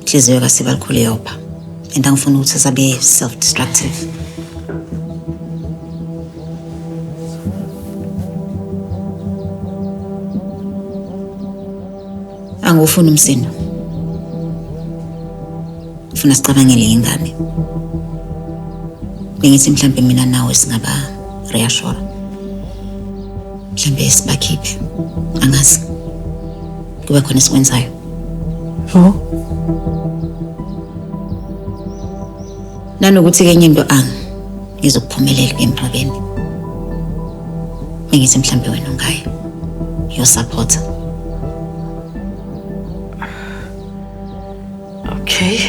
inhliziyo kaSibalikhulu iyopha. And angifuni ukuthi asabe self-destructive. Angufuni umsindo. Ufuna sicabangele ingane. Bengithi mhlambe mina nawe singaba reassure. Mhlambe sibakhiphe. Angazi. Kuba khona isikwenzayo. Nanokuthi kenye into ngizokuphumelela emhlabeni. Bengithi mhlambe wena ungayi. Your supporter. Okay.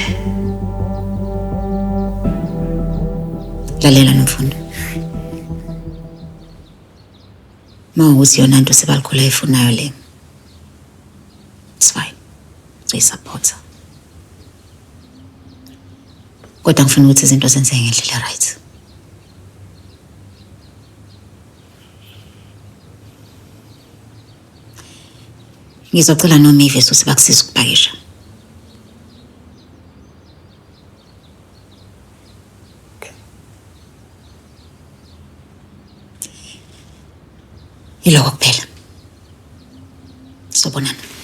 Lalela nomfundo. Mawukuthi yona into Sibalikhulu ayifunayo le. It's fine. Uyisupporter. Kodwa ngifuna ukuthi izinto zenzeke ngendlela right. Ngizocela noMive sibakusiza ukupakisha. Iloko kuphela. Sobonana.